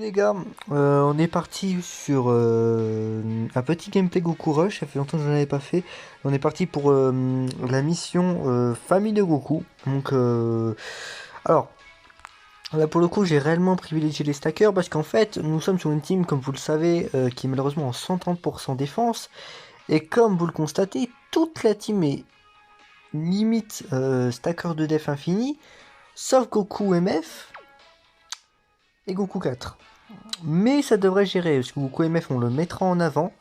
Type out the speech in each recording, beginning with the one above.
les gars, on est parti sur un petit gameplay Goku Rush, ça fait longtemps que je n'en avais pas fait. On est parti pour la mission Famille de Goku. Donc, alors, là pour le coup, j'ai réellement privilégié les stackers parce qu'en fait, nous sommes sur une team, comme vous le savez, qui est malheureusement en 130% défense. Et comme vous le constatez, toute la team est limite stacker de def infini, sauf Goku MF et Goku 4. Mais ça devrait gérer, parce que Goku MF, on le mettra en avant.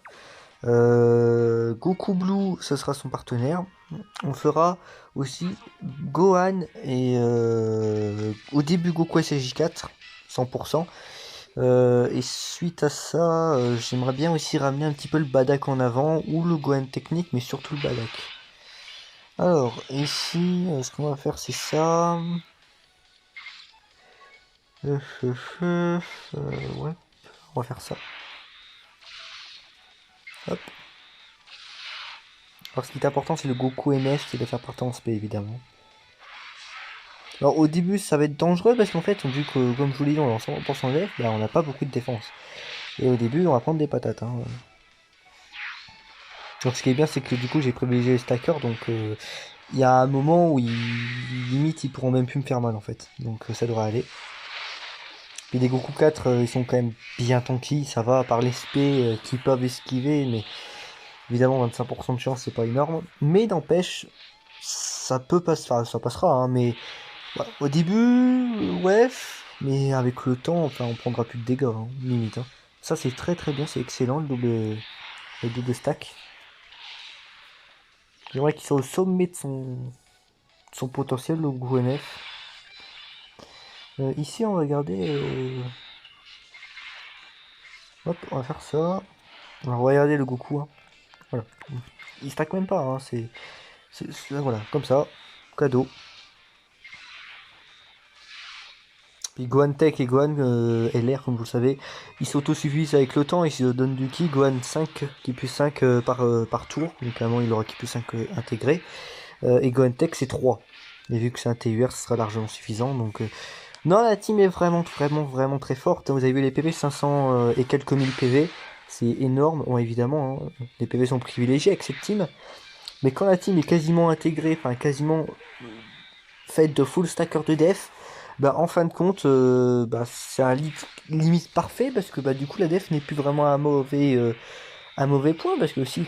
Goku Blue, ce sera son partenaire. On fera aussi Gohan et au début Goku SSJ4, 100%. Et suite à ça, j'aimerais bien aussi ramener un petit peu le Badak en avant, ou le Gohan technique, mais surtout le Badak. Alors, ici, ce qu'on va faire, c'est ça. Ouais, on va faire ça. Hop. Alors, ce qui est important, c'est le Goku MF qui doit faire partie en SP, évidemment. Alors, au début, ça va être dangereux parce qu'en fait, vu que, comme je vous l'ai dit, on est en 100% def, bah, on n'a pas beaucoup de défense. Et au début, on va prendre des patates. Hein. Donc, ce qui est bien, c'est que du coup, j'ai privilégié les stackers, donc il y a un moment où limite, ils pourront même plus me faire mal en fait. Donc, ça devrait aller. Puis les Goku 4, ils sont quand même bien tanky, ça va, à part les SP qui peuvent esquiver, mais évidemment, 25% de chance, c'est pas énorme. Mais n'empêche, ça peut passer, enfin, ça passera, hein, mais bah, au début, ouais, mais avec le temps, enfin, on prendra plus de dégâts, hein, limite. Hein. Ça, c'est très très bien, c'est excellent, le double stack. J'aimerais qu'il soit au sommet de son potentiel, le Goku MF. Ici, on va regarder. Hop, on va faire ça. On va regarder le Goku. Hein. Voilà. Il stack même pas, hein, voilà, comme ça, cadeau. Puis Gohan Tech et Gohan LR, comme vous le savez, ils s'autosuffisent avec le temps, ils se donnent du ki. Gohan 5, qui plus 5 par tour, donc à un moment il aura qui plus 5 intégré. Et Gohan Tech c'est 3. Et vu que c'est un TUR, ce sera largement suffisant. Donc, non, la team est vraiment, vraiment, vraiment très forte. Vous avez vu les PV, 500 et quelques mille PV, c'est énorme. Bon, évidemment, hein, les PV sont privilégiés avec cette team. Mais quand la team est quasiment intégrée, enfin quasiment faite de full stacker de def, bah en fin de compte, bah, c'est un limite parfait parce que bah du coup la def n'est plus vraiment un mauvais point parce que si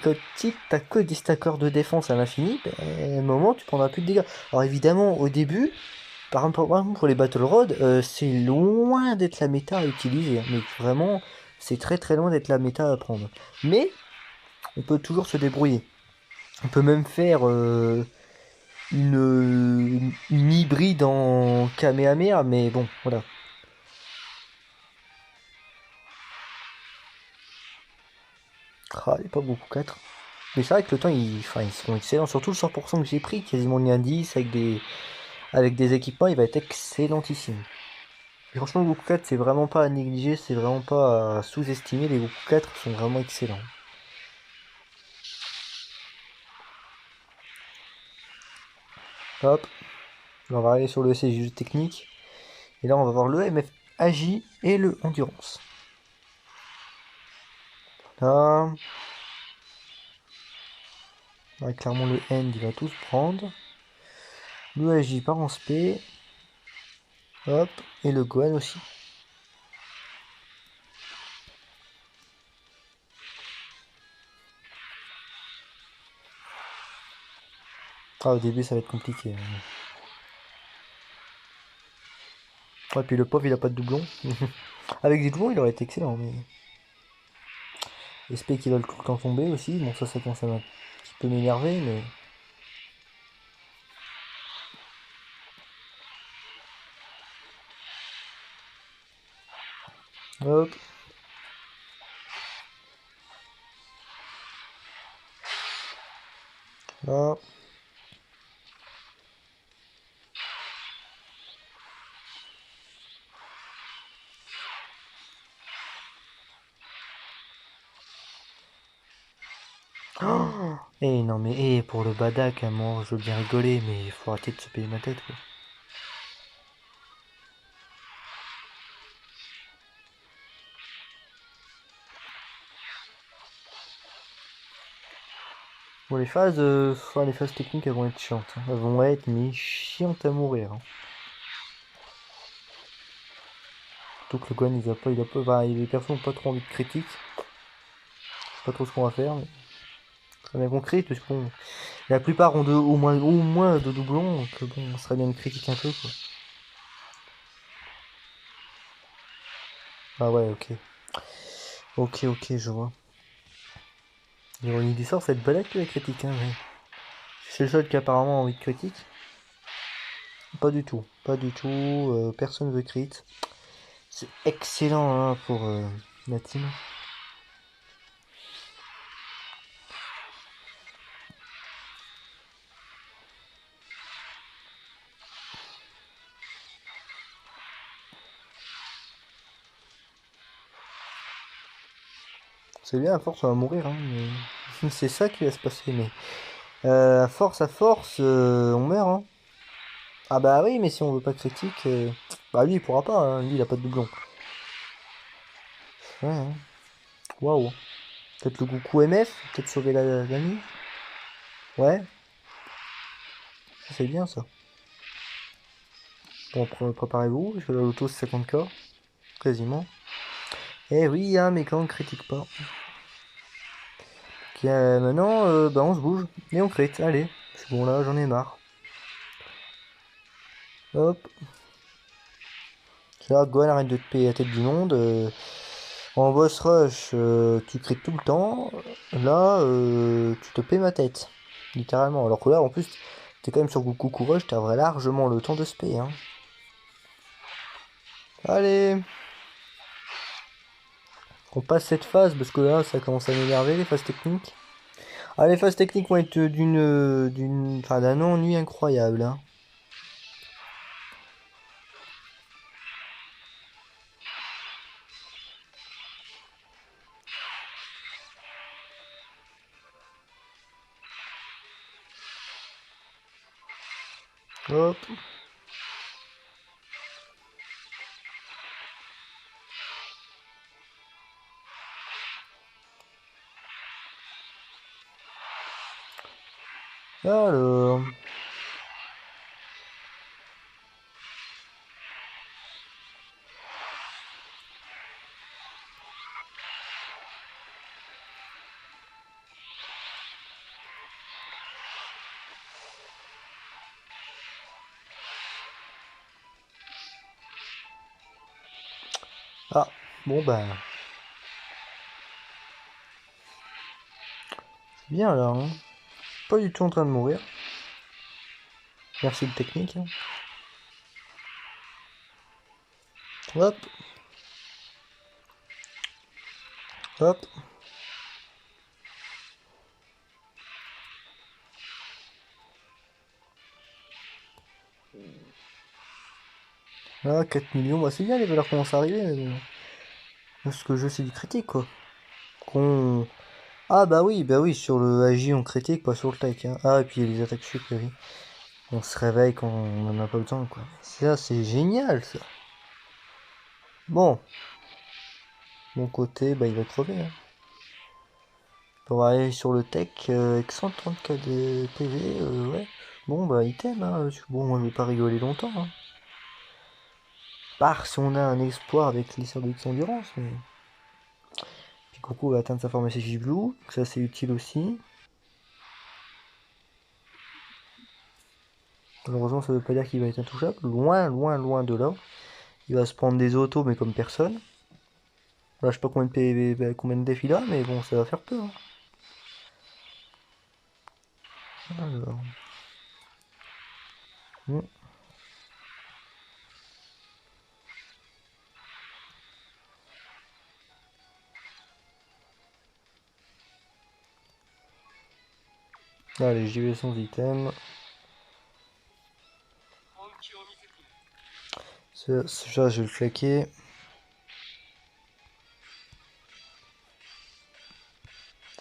t'as que des stackers de défense à l'infini, bah, à un moment tu prendras plus de dégâts. Alors évidemment au début, par exemple pour les Battle Road, c'est loin d'être la méta à utiliser, hein, mais vraiment c'est très très loin d'être la méta à prendre. Mais on peut toujours se débrouiller. On peut même faire une hybride en Kamehameha, mais bon, voilà. Ah, il est pas beaucoup 4. Mais c'est vrai que le temps, enfin, ils sont excellents. Surtout le 100% que j'ai pris, quasiment une indice avec des équipements, il va être excellentissime. Et franchement, le Goku 4, c'est vraiment pas à négliger, c'est vraiment pas à sous-estimer. Les Goku 4 sont vraiment excellents. Hop, on va aller sur le CJ technique. Et là, on va voir le MF Agi et le Endurance. Là, ouais, clairement, le End, il va tous prendre. Le Agi part en SP. Hop, et le Gohan aussi. Ah, au début, ça va être compliqué. Hein. Ouais, puis le pauvre, il a pas de doublon. Avec des doublons, il aurait été excellent, mais... SP qui va tout le temps tomber aussi. Bon, ça commence à un petit peu m'énerver, mais... Hop. Là. Oh eh non, mais pour le Badak, à moi, je veux bien rigoler, mais il faut arrêter de se payer ma tête, quoi. Bon, les phases techniques, elles vont être chiantes, hein. Elles vont être mais chiantes à mourir, hein. Surtout que le Gwen, les persos ont pas trop envie de critique. Pas trop ce qu'on va faire, mais ce serait bien qu'on crit, parce que bon, la plupart ont au moins de doublons, donc bon, ça serait bien de critique un peu, quoi. Ah ouais, ok. Ok, je vois. L'ironie du sort, ça va être balèque la critique, hein, mais... C'est le seul qui a apparemment envie de critique. Pas du tout, pas du tout, personne veut crit. C'est excellent hein, pour la team. C'est bien, à force on va mourir, hein, mais... c'est ça qui va se passer, mais... à force, on meurt, hein. Ah bah oui, mais si on veut pas critique... Bah lui il pourra pas, hein. Lui il a pas de doublon. Ouais, hein. Waouh. Peut-être le Goku MF, peut-être sauver la nuit. Ouais, c'est bien ça. Bon, préparez-vous, parce que la loto c'est 50K, quasiment. Eh oui, hein, mais quand on critique pas. Ok, maintenant, bah on se bouge, et on crit, allez. C'est bon là, j'en ai marre. Hop. Là, Gohan arrête de te payer la tête du monde. En boss rush, tu crites tout le temps. Là, tu te paies ma tête. Littéralement. Alors que là, en plus, t'es quand même sur Goku Rush, t'as largement le temps de se payer, hein. Allez, on passe cette phase parce que là, ça commence à m'énerver, les phases techniques. Ah, les phases techniques vont être enfin, d'un ennui incroyable, hein. Hop. Alors. Ah, bon bah. C'est bien là, hein. Pas du tout en train de mourir. Merci de technique, hein. Hop. Hop. Ah, 4 millions, bah c'est bien, les valeurs commencent à arriver, mais bon. Parce que le jeu c'est du critique, quoi. Qu'on... Ah bah oui, sur le AJ on critique, pas sur le tech, hein. Ah, et puis il y a les attaques sup, oui. On se réveille quand on en a pas le temps, quoi. Ça, c'est génial, ça. Bon. Mon côté, bah il va crever, hein. On va aller sur le tech, avec 130K de PV, ouais. Bon, bah item, hein. Bon, moi je vais pas rigoler longtemps, hein. Part si on a un espoir avec les services d'endurance, mais... Puis Goku va atteindre sa forme SSJ Blue, donc ça c'est utile aussi. Malheureusement, ça veut pas dire qu'il va être intouchable. Loin de là. Il va se prendre des autos, mais comme personne. Là, je sais pas combien de défis là, mais bon, ça va faire peur, hein. Alors. Hmm. Allez, j'y vais sans item. Ça, je vais le claquer.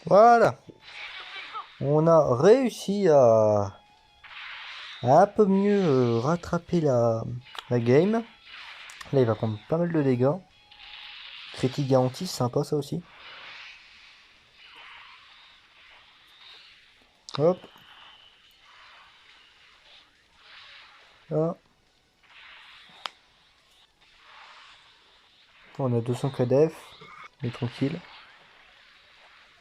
Voilà. On a réussi à un peu mieux rattraper la game. Là, il va prendre pas mal de dégâts. Critique garantie, c'est sympa ça aussi. Hop. Là. On a 200 KDF. On est tranquille.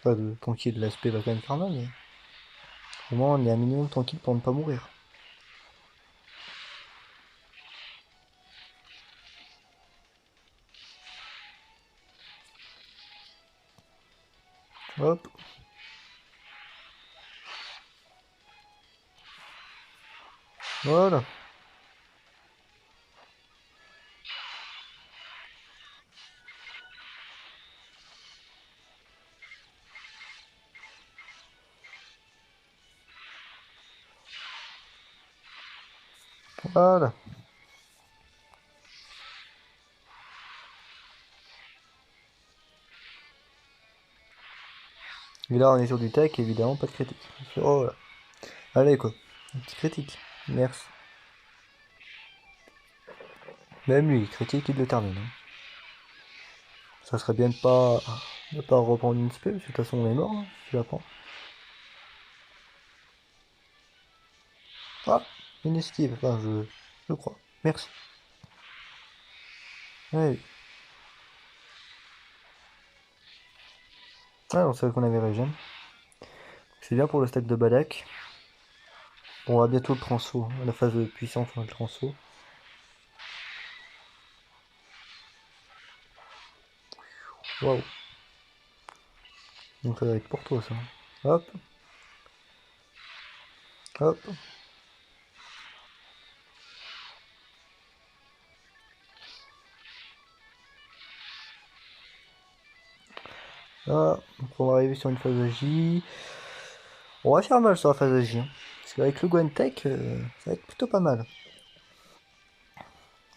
Pas de tranquille, l'aspect va quand même faire mal, mais au moins on est un minimum tranquille pour ne pas mourir. Hop. Voilà. Voilà. Et là on est sur du tech, évidemment, pas de critique. Oh là. Allez quoi. Un petit critique. Merci. Même lui, critique, il le termine. Hein. Ça serait bien de pas reprendre une spé, parce que de toute façon on est mort, hein, si tu la prends. Ah, une esquive, enfin je crois. Merci. Ouais. Ah non, c'est vrai qu'on avait régène. C'est bien pour le stack de Badak. Bon, on va bientôt le transfo, à la phase de puissance, on va le transfo. Waouh. Donc ça va être pour toi ça. Hop, hop. Là, donc on va arriver sur une phase de J. On va faire mal sur la phase de J. Hein. Parce qu'avec le Gwentech, ça va être plutôt pas mal.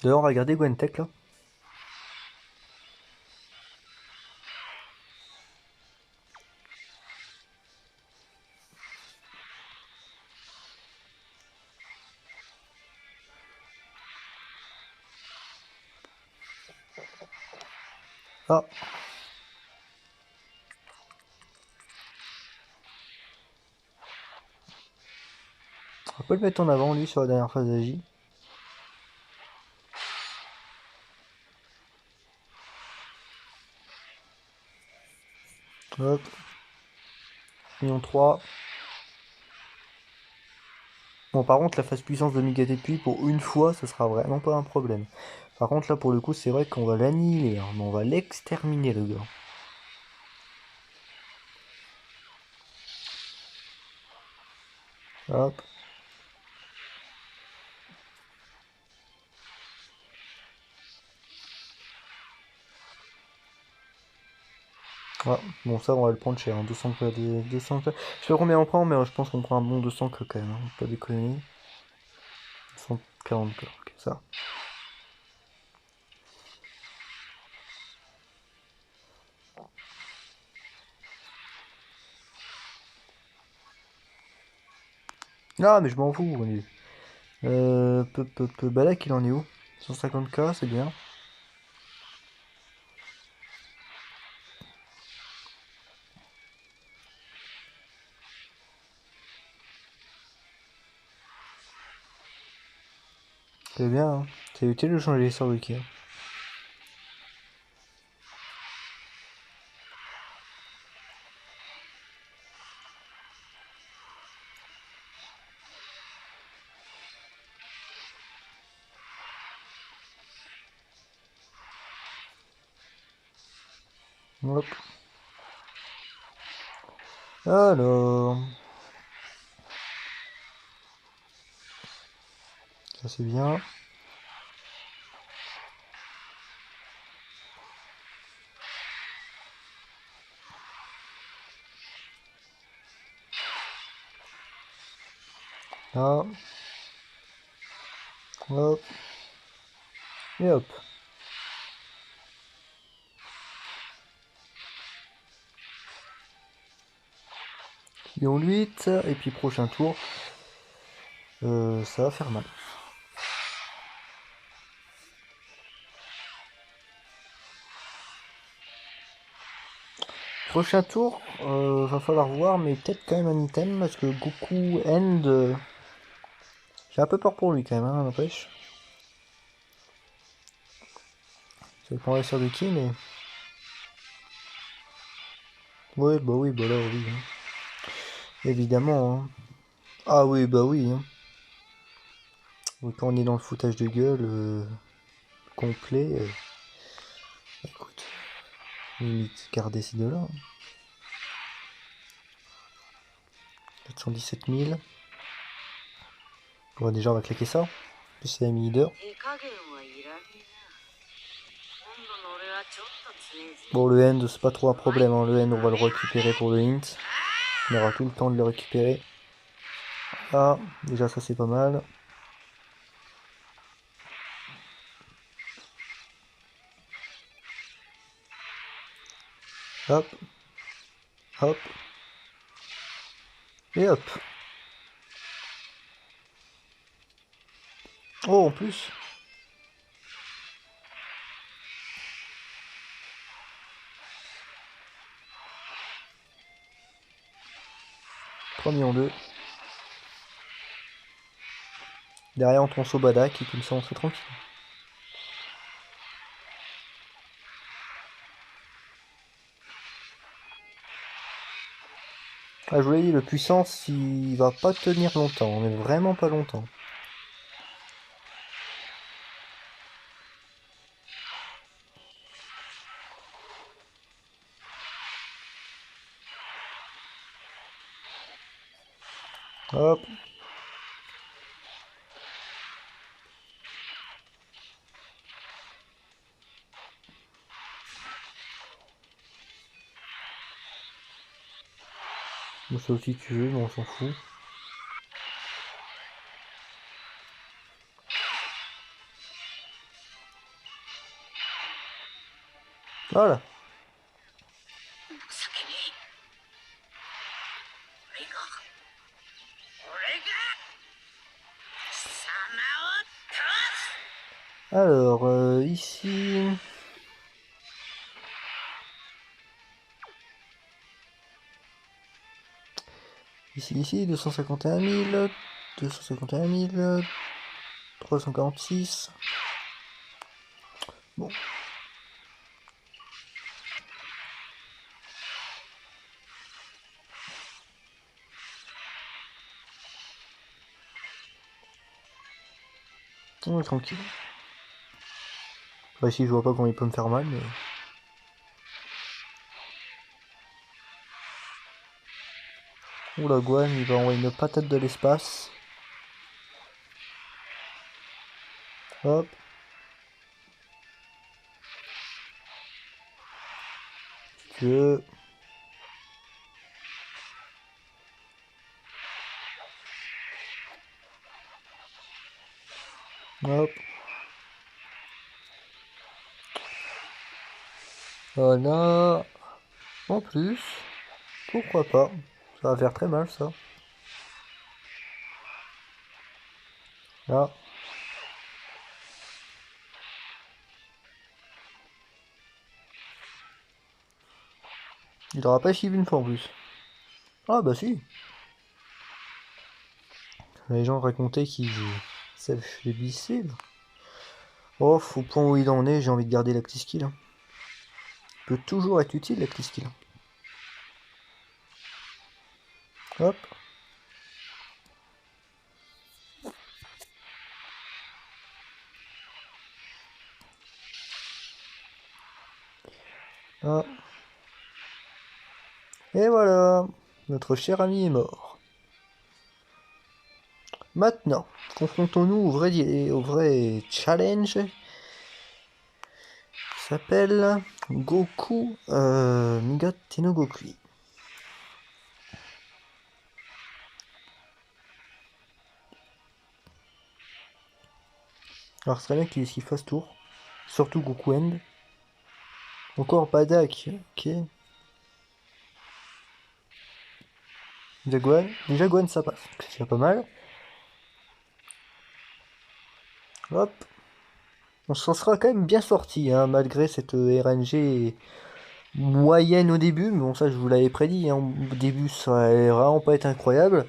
D'ailleurs, on va regarder Gwentech là. Ah, on peut le mettre en avant lui sur la dernière phase de J. Hop. Million 3. Bon, par contre, la phase puissance de Migatepi, pour une fois, ce sera vraiment pas un problème. Par contre, là, pour le coup, c'est vrai qu'on va l'annihiler. Hein, mais on va l'exterminer, le gars. Hop. Ah, bon, ça, on va le prendre cher. Hein, 200 k, 200 k. Je sais pas combien on prend, mais je pense qu'on prend un bon 200 k quand même. Hein, pas déconner. 140 k, ok, ça. Ah, mais je m'en fous. On est... Balak, il en est où? 150 k, c'est bien. C'est bien, hein. C'est utile de changer les sorts de Kia. Hop. Alors, ça c'est bien. Là, hop, et hop. Lion 8, et puis prochain tour, ça va faire mal. Prochain tour, Va falloir voir, mais peut-être quand même un item, parce que Goku End... j'ai un peu peur pour lui quand même, hein, n'empêche. Ça dépend sur de qui, mais... Ouais, bah oui, bah là, oui. Hein. Évidemment. Hein. Ah oui, bah oui. Hein. Quand on est dans le foutage de gueule complet, écoute, limite garder ces deux-là. Hein. 417 000. Bon, déjà, on va claquer ça. Plus c'est ami leader. Bon, le end, c'est pas trop un problème. Hein. Le end, on va le récupérer pour le hint. On aura tout le temps de le récupérer. Ah, déjà, ça, c'est pas mal. Hop. Hop. Et hop. Oh, en plus. $3 millions 2. Derrière, on tombe Sobada qui, comme ça, on serait tranquille. Ah, je vous l'ai dit, le puissance, il va pas tenir longtemps, mais vraiment pas longtemps. Hop. Bon, ça aussi tu veux, mais on s'en fout. Voilà. Alors, ici... Ici, 251 000, 251 000, 346. Bon. On est tranquille. Bah, ici, je vois pas comment il peut me faire mal, mais... Oula, Guan, il va envoyer une patate de l'espace. Hop. Si tu veux. Hop. Voilà. En plus, pourquoi pas. Ça va faire très mal, ça. Là. Il aura pas suivi une fois en plus. Ah bah si. Les gens racontaient qu'ils s'affaiblissaient. Oh, au point où il en est, j'ai envie de garder l'active skill. Hein. Peut toujours être utile l'active skill. Hop. Ah. Et voilà. Notre cher ami est mort. Maintenant, confrontons-nous au vrai challenge. Qui s'appelle Goku Migate no Goku. Alors c'est bien qu'il fasse tour. Surtout Goku End. Encore Badak. Ok. Jaguan. Déjà Gohan ça passe. C'est pas mal. Hop. On s'en sera quand même bien sorti, hein, malgré cette RNG moyenne au début, mais bon ça je vous l'avais prédit, hein. Au début ça allait vraiment pas être incroyable,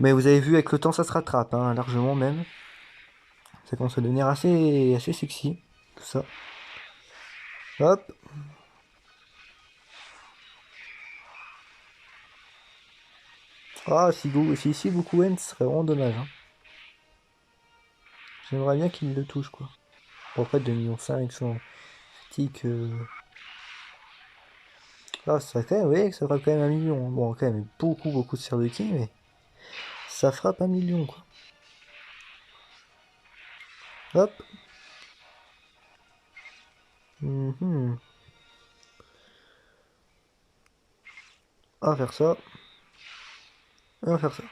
mais vous avez vu avec le temps ça se rattrape, hein, largement même. Ça commence à devenir assez sexy, tout ça. Hop. Ah, si ici beaucoup N, ce serait vraiment dommage, hein. J'aimerais bien qu'il le touche, quoi. Bon, après, 2,5 millions sans critique. Ah, ça quand même, oui, ça fera quand même 1 million. Bon, quand même, beaucoup de serre de qui, mais ça frappe 1 million, quoi. Hop. Mhm. On va faire ça. On va faire ça.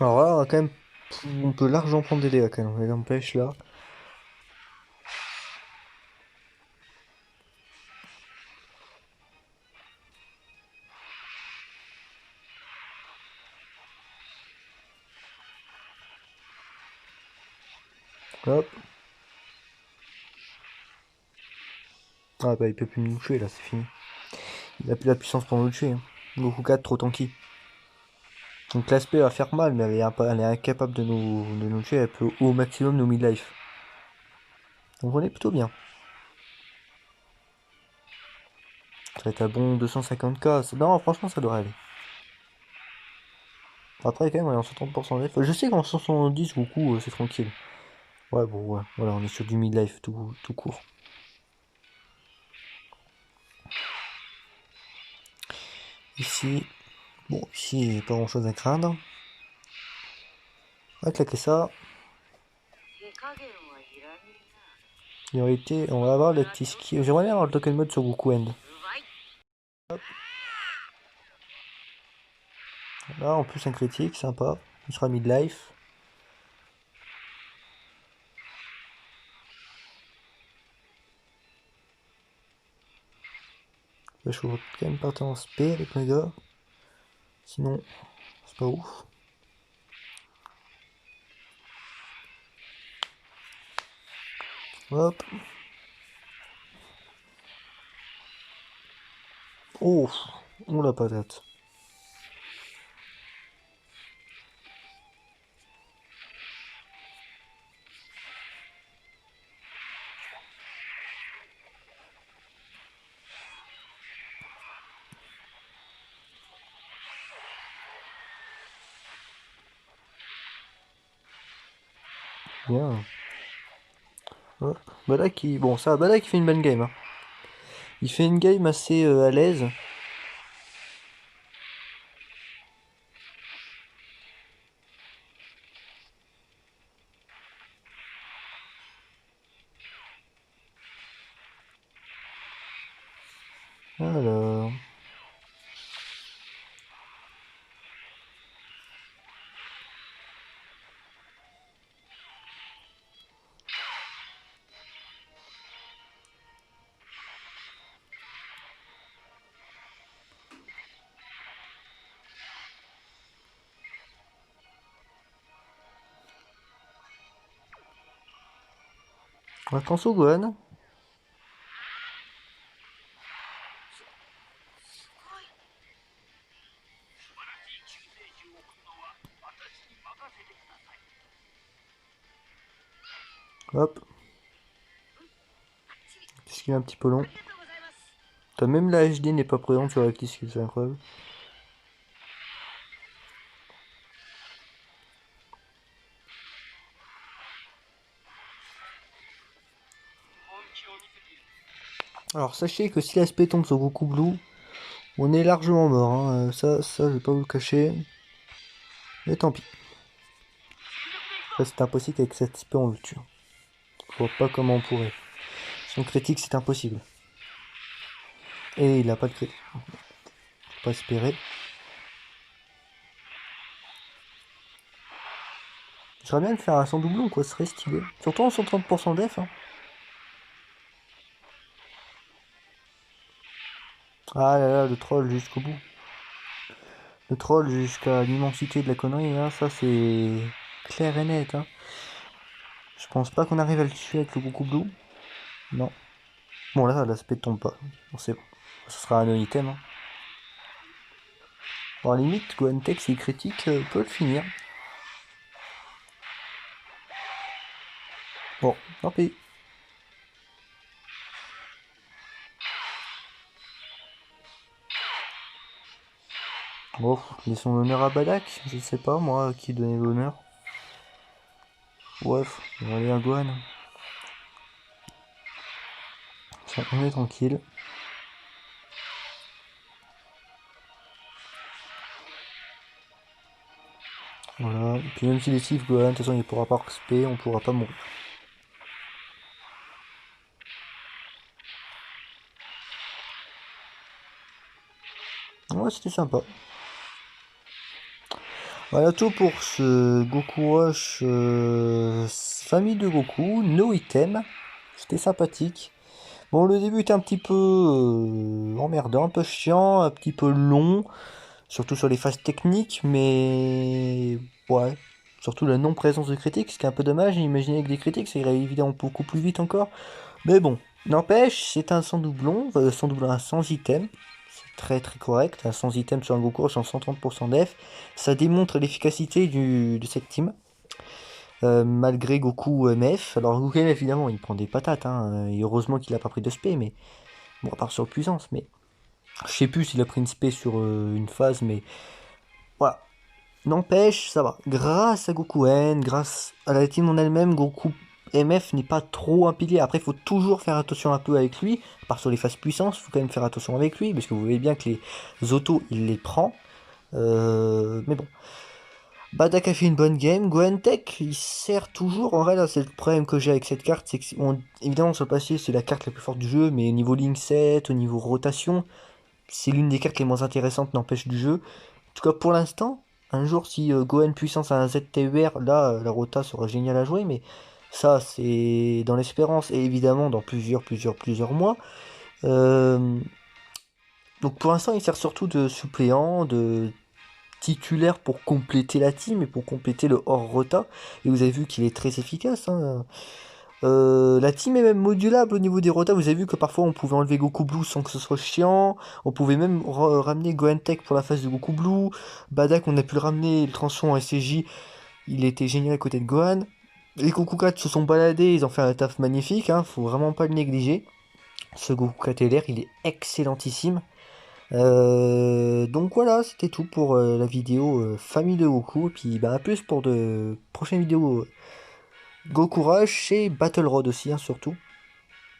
Alors là, on va quand même. On peut largement prendre des dégâts quand même. On empêche là. Hop. Ah bah il peut plus nous tuer là, c'est fini. Il a plus la puissance pour nous tuer, hein. Goku 4 trop tanky. Donc l'aspect va faire mal, mais elle est incapable de nous tuer. Elle peut au maximum nous mid-life. Donc on est plutôt bien. Ça va être un bon 250k. Non, franchement, ça devrait aller. Après, quand même, on est en 130% life. Je sais qu'en 170, Goku, c'est tranquille. Ouais, bon, ouais. Voilà, on est sur du mid-life tout court. Ici, bon, ici, pas grand-chose à craindre. On va claquer ça. Priorité, on va avoir le petit ski. J'aimerais bien avoir le token mode sur Goku End. Hop. Là, en plus, un critique, sympa. Il sera mid-life. Je vais quand même partir en spé avec mes gars. Sinon, c'est pas ouf. Hop. Oh, on la patate. Bien. Hop. Bon, ça, Bada qui fait une bonne game, hein. Il fait une game assez à l'aise. Alors. Attention, Gohan. Hop. Esquive un petit peu long. Toi, même la HD n'est pas présente sur la skill, c'est incroyable. Alors, sachez que si l'aspect tombe sur Goku Blue, on est largement mort, hein. Ça, je vais pas vous le cacher. Mais tant pis. C'est impossible qu'avec cet aspect on le tue. Je vois pas comment on pourrait. Son critique, c'est impossible. Et il a pas de critique. Faut pas espérer. J'aimerais bien le faire à son doublon, quoi, ce serait stylé. Surtout en 130% def, hein. Ah là là, le troll jusqu'au bout. Le troll jusqu'à l'immensité de la connerie, hein, ça c'est clair et net, hein. Je pense pas qu'on arrive à le tuer avec le Goku Blue. Non. Bon, là, l'aspect tombe pas. Bon, c'est bon. Ce sera un item. Hein. Bon, à la limite, Gohan-Tech, s'il critique, peut le finir. Bon, tant pis. Bon, laissons l'honneur à Badak. Je sais pas, moi, qui donnait l'honneur. Bref, on va aller à Gohan. Tiens, on est tranquille. Voilà. Et puis même s'il esquive Gohan, de toute façon, il pourra pas respect, on pourra pas mourir. Ouais, c'était sympa. Voilà tout pour ce Goku Rush famille de Goku, no item. C'était sympathique. Bon, le début était un petit peu emmerdant, un peu chiant, un petit peu long, surtout sur les phases techniques, mais ouais, surtout la non-présence de critiques, ce qui est un peu dommage. Imaginez avec des critiques, ça irait évidemment beaucoup plus vite encore. Mais bon, n'empêche, c'est un sans doublon, sans doublon, un sans item. C'est très très correct, un sans item sur un Goku Rush en 130% def. Ça démontre l'efficacité de cette team. Malgré Goku MF. Alors Goku MF évidemment il prend des patates, hein, et heureusement qu'il a pas pris de spé, mais bon à part sur puissance, mais je sais plus s'il a pris une spé sur une phase, mais voilà. N'empêche, ça va. Grâce à Goku N, grâce à la team en elle-même, Goku MF n'est pas trop un pilier. Après, il faut toujours faire attention un peu avec lui. À part sur les phases puissance, il faut quand même faire attention avec lui, parce que vous voyez bien que les autos, il les prend. Mais bon. Badak a fait une bonne game. Gohan-Tech, il sert toujours. En vrai, là, c'est le problème que j'ai avec cette carte. C'est que, évidemment, sur le papier, c'est la carte la plus forte du jeu. Mais au niveau link set, au niveau rotation, c'est l'une des cartes les moins intéressantes, n'empêche du jeu. En tout cas, pour l'instant, un jour, si Gohan puissance a un ZTUR, là, la rota sera géniale à jouer. Mais ça, c'est dans l'espérance. Et évidemment, dans plusieurs mois. Euh, Donc, pour l'instant, il sert surtout de suppléant, de titulaire pour compléter la team et pour compléter le hors rota. Et vous avez vu qu'il est très efficace. Hein. La team est même modulable au niveau des rotas. Vous avez vu que parfois on pouvait enlever Goku Blue sans que ce soit chiant. On pouvait même ramener Gohan-Tech pour la phase de Goku Blue. Badak, on a pu le ramener, le transfert en SCJ. Il était génial à côté de Gohan. Les Goku 4 se sont baladés, ils ont fait un taf magnifique. Hein. Faut vraiment pas le négliger. Ce Goku 4 LR, il est excellentissime. Donc voilà, c'était tout pour la vidéo famille de Goku. Et puis bah, à plus pour de prochaines vidéos Goku Rush et Battle Road aussi, hein, surtout.